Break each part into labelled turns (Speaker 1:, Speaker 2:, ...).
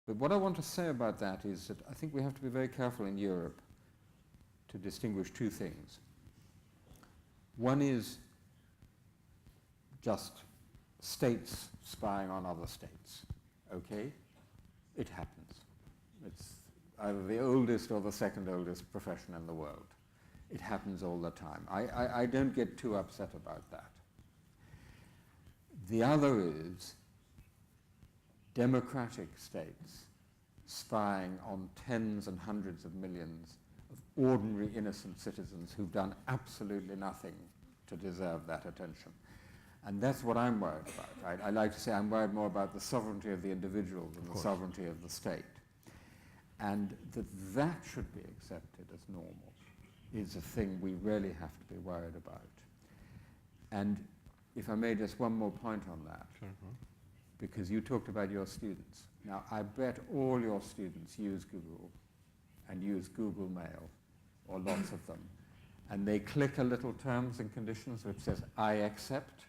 Speaker 1: But what I want to say about that is that I think we have to be very careful in Europe to distinguish two things. One is just states spying on other states, okay? It happens. It's either the oldest or the second oldest profession in the world. It happens all the time. I don't get too upset about that. The other is democratic states spying on tens and hundreds of millions of ordinary innocent citizens who've done absolutely nothing to deserve that attention. And that's what I'm worried about, right? I like to say I'm worried more about the sovereignty of the individual than the sovereignty of the state. And that should be accepted as normal is a thing we really have to be worried about. And if I may, just one more point on that. Sure. Because you talked about your students. Now, I bet all your students use Google and use Google Mail, or lots of them. And they click a little terms and conditions which says, I accept.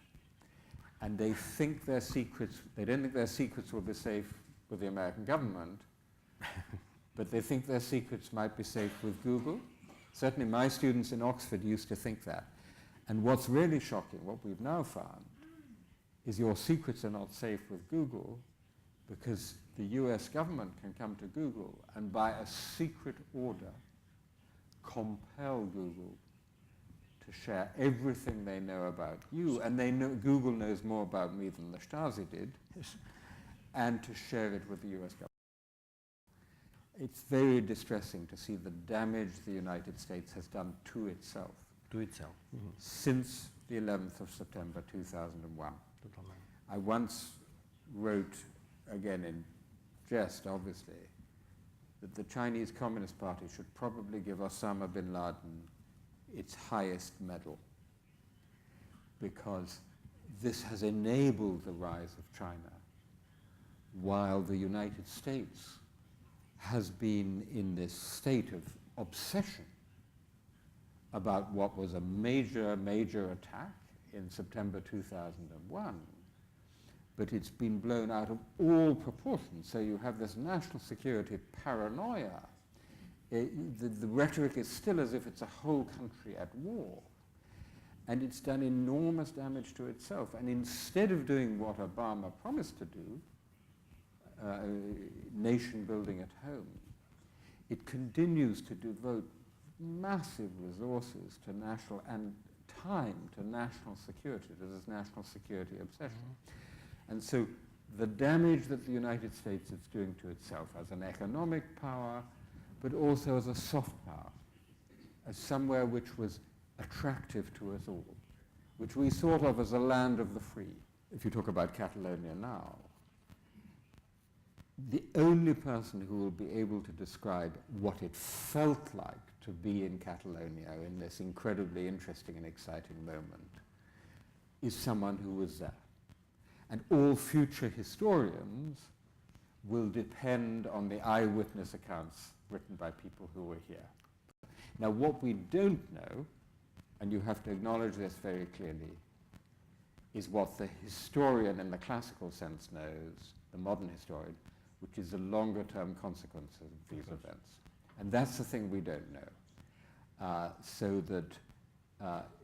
Speaker 1: And they think their secrets, they don't think their secrets will be safe with the American government, but they think their secrets might be safe with Google. Certainly my students in Oxford used to think that. And what's really shocking, what we've now found, is your secrets are not safe with Google because the US government can come to Google and by a secret order compel Google to share everything they know about you, and they know, Google knows more about me than the Stasi did, and to share it with the US government. It's very distressing to see the damage the United States has done to itself. Since the 11th of September 2001. I once wrote, again in jest obviously, that the Chinese Communist Party should probably give Osama bin Laden its highest medal, because this has enabled the rise of China while the United States has been in this state of obsession about what was a major attack in September 2001, but it's been blown out of all proportions. So you have this national security paranoia. The rhetoric is still as if it's a whole country at war. And it's done enormous damage to itself. And instead of doing what Obama promised to do, nation building at home, it continues to devote massive resources to national and time to national security, to this national security obsession. And so the damage that the United States is doing to itself as an economic power, but also as a soft power, as somewhere which was attractive to us all, which we thought of as a land of the free. If you talk about Catalonia now, the only person who will be able to describe what it felt like to be in Catalonia in this incredibly interesting and exciting moment is someone who was there. And all future historians will depend on the eyewitness accounts written by people who were here. Now, what we don't know, and you have to acknowledge this very clearly, is what the historian in the classical sense knows, the modern historian, which is the longer-term consequences of these events. And that's the thing we don't know. So that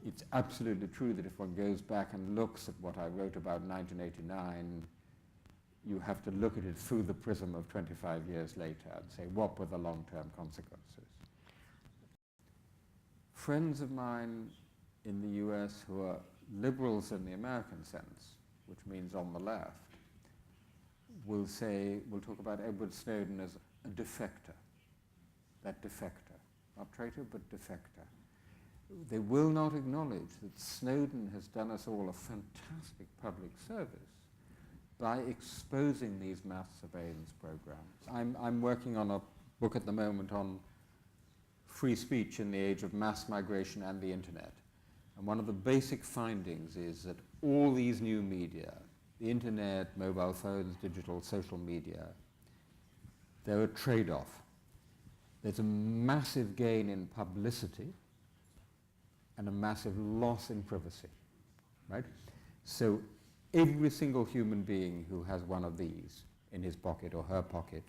Speaker 1: it's absolutely true that if one goes back and looks at what I wrote about in 1989, you have to look at it through the prism of 25 years later and say, what were the long-term consequences? Friends of mine in the US who are liberals in the American sense, which means on the left, will talk about Edward Snowden as a defector. That defector, not traitor, but defector. They will not acknowledge that Snowden has done us all a fantastic public service by exposing these mass surveillance programs. I'm working on a book at the moment on free speech in the age of mass migration and the internet. And one of the basic findings is that all these new media, the internet, mobile phones, digital, social media, they're a trade-off. There's a massive gain in publicity and a massive loss in privacy, right? So every single human being who has one of these in his pocket or her pocket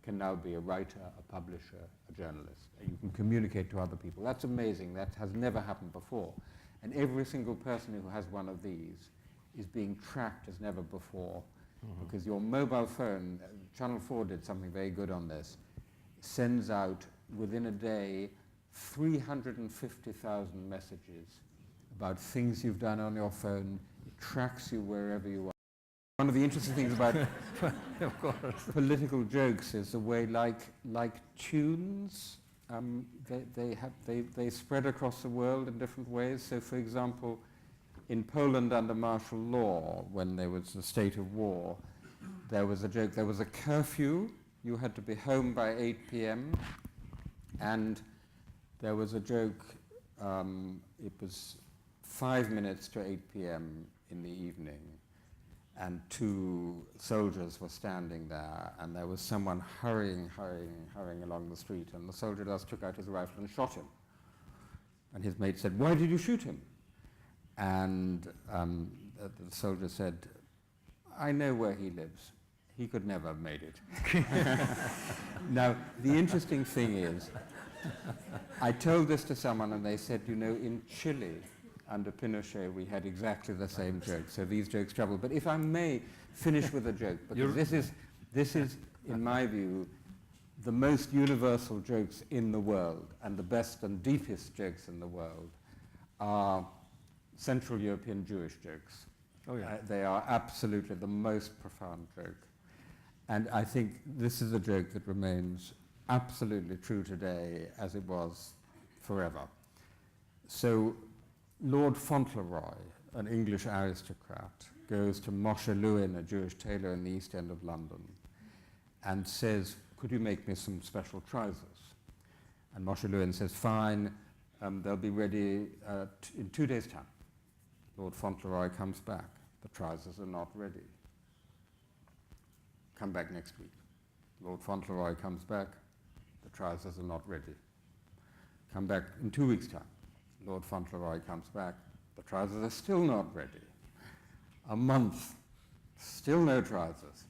Speaker 1: can now be a writer, a publisher, a journalist. You can communicate to other people. That's amazing. That has never happened before. And every single person who has one of these is being tracked as never before, because your mobile phone, Channel 4 did something very good on this, sends out within a day 350,000 messages about things you've done on your phone. It tracks you wherever you are. One of the interesting things about
Speaker 2: Of course.
Speaker 1: political jokes is the way, like tunes, they spread across the world in different ways. So, for example, in Poland under martial law, when there was a state of war, there was a joke. There was a curfew. You had to be home by 8 p.m. And there was a joke. It was 5 minutes to 8 p.m. in the evening, and 2 soldiers were standing there, and there was someone hurrying along the street, and the soldier just took out his rifle and shot him. And his mate said, "Why did you shoot him?" And the soldier said, "I know where he lives. He could never have made it." Now, the interesting thing is, I told this to someone and they said, in Chile, under Pinochet, we had exactly the same joke. So these jokes travel. But if I may finish with a joke, because this is, in my view, the most universal jokes in the world, and the best and deepest jokes in the world are Central European Jewish jokes.
Speaker 2: Oh, yeah.
Speaker 1: They are absolutely the most profound joke. And I think this is a joke that remains absolutely true today as it was forever. So Lord Fauntleroy, an English aristocrat, goes to Moshe Lewin, a Jewish tailor in the East End of London, and says, "Could you make me some special trousers?" And Moshe Lewin says, "Fine, they'll be ready in 2 days' time." Lord Fauntleroy comes back. "The trousers are not ready. Come back next week." Lord Fauntleroy comes back. "The trousers are not ready. Come back in 2 weeks' time." Lord Fauntleroy comes back. "The trousers are still not ready." A month, still no trousers.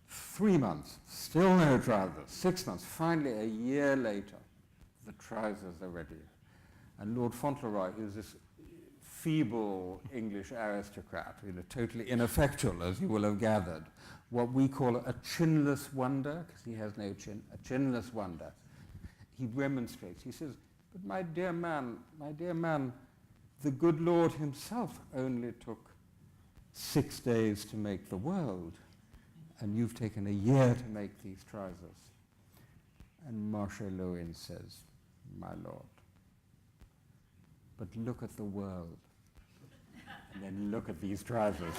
Speaker 1: 3 months, still no trousers. 6 months, finally a year later, the trousers are ready. And Lord Fauntleroy, who's this feeble English aristocrat, totally ineffectual, as you will have gathered, what we call a chinless wonder, because he has no chin, a chinless wonder. He remonstrates. He says, "But my dear man, the good Lord himself only took 6 days to make the world, and you've taken a year to make these trousers." And Moshe Lewin says, "My lord, but look at the world, and then look at these trousers."